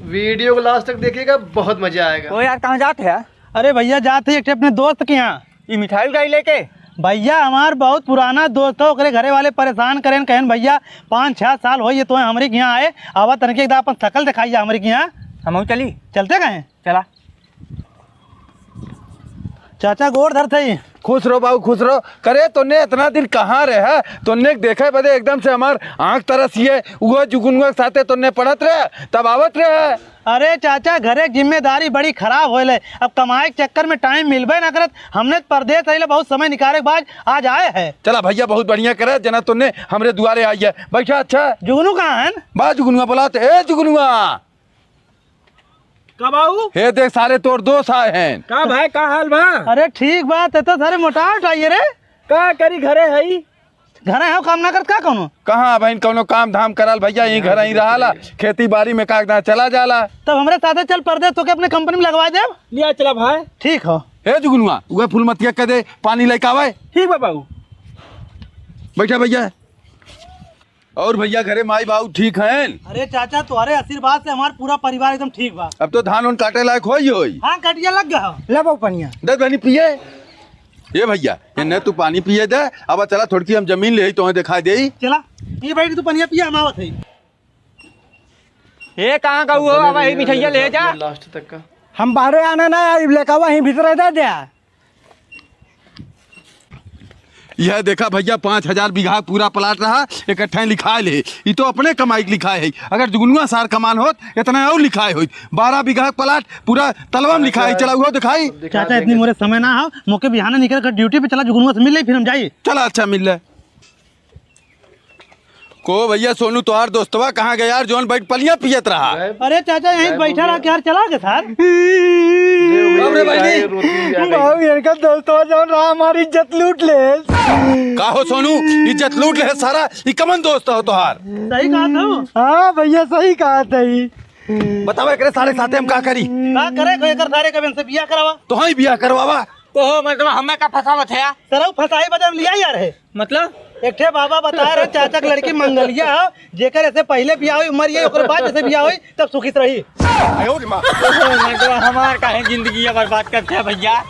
Video को last तक देखिएगा, बहुत मजा आएगा। तो यार कहाँ जाते हैं? अरे भैया जाते एक अपने दोस्त के यहाँ। ये मिठाई उठाई लेके? भैया हमार बहुत पुराना दोस्त हो, ओकरे घरे वाले परेशान करें कहन भैया 5-6 साल हो ये तो हमारे के यहाँ आए, आवा तनके एकदम अपन शकल दिखाइए हमारे के यहाँ। हम चली चलते कहें? चला। चाचा गोड़ धरते ही। खुश रहो बाबू, खुश रहो। करे तोने इतना दिन कहाँ रहे? तोने देखे बदे एकदम से हमार आँख तरसिए। वो जुगुनुआ के साथे तोने पढ़त रहे तब आवत रहे। अरे चाचा घरे जिम्मेदारी बड़ी खराब होले, अब कमाए के चक्कर में टाइम मिलबे ना करत। हमने परदेश आइले बहुत समय निकाले के बाद आज आए हैं। चला भैया बहुत बढ़िया करे जना तोने हमरे दुआरे आई है। बैठा। अच्छा जुगनू कहाँ है? बा जुगनुआ बुलाते। ए जुगनुआ कब आऊ? हे देख सारे तोर दोस्त आए हैं। का भाई का हाल बा? अरे ठीक बात है तो सारे मोटा उठाइए रे। का करी घरे है? घरे हो काम ना करत का कौनो? कहाँ बहन कौनो काम धाम करल भैया, यहीं घर ही रहाला, खेती बाड़ी में कागदा चला जाला। तब हमारे साथे चल परदेश तो के अपने कंपनी में लगवा दे। लिया चला भाई। ठीक हो। हे जुगनुआ उहे फूल मतिया कह दे पानी लेके आवे। ठीक बा बाबू। बैठा भैया। और भैया घरे माई बाबू ठीक हैं? अरे चाचा तुम्हारे आशीर्वाद से हमारा पूरा परिवार एकदम ठीक बा। अब तो धान उन काटे लायक होई। हाँ कटिया लग गया। ले बाबू पनिया। दे बहनी पिए। ये भैया इन्हें तू पानी पिए दे। अब चला थोड़ी हम जमीन ले तो दिखाई दे। चला ये बैठ तू पनिया पिया हम आवत है। ये कहाँ का हुआ? वही मिठाइया ले जा। लास्ट तक का हम बाहर आना ना लेकर वहीं भीतर दे दिया। यह देखा भैया 5000 बीघा पूरा प्लाट रहा, इकट्ठा लिखाए ले। ये तो अपने कमाई के लिखाए है। अगर जुगनुआ सार कमान होत इतना और लिखाए होत। 12 बीघा प्लाट पूरा तलवा में लिखाई। चला हुआ दिखाई। चाचा इतनी मोरे समय ना हो, मौके बिहाना निकल कर ड्यूटी पे चला, जुगनुआ से मिल ले फिर हम जाइए। चला अच्छा मिल रहा को भैया। सोनू तोहार दोस्तवा कहाँ गया यार? जोन बैठ पलिया पियत रहा। अरे चाचा यहीं बैठा रहा यार, चला गया सर। इनका दोस्तों जो रहा हमारी इज्जत लूट ले। का हो सोनू इज्जत लूट ले सारा? ये कमन दोस्त हो तोहार? सही कहा था। हाँ भैया सही कहा था। बताओ एकरे सारे साथे हम का करी? का करे कोई कर सारे कबन से बियाह करावा। तो ही बियाह करवावा। तो मतलब हमें का फसावत है? सर फसाई बदम लिया यार है। मतलब एक ठे बाबा बता रहे चाचा की लड़की मंगलिया हो, जेकर ऐसे पहले बियाह हुई उम्र ये ओकर बाद जैसे बियाह हुई तब सुखी रही। हमार का है जिंदगी बर्बाद करते हैं भैया।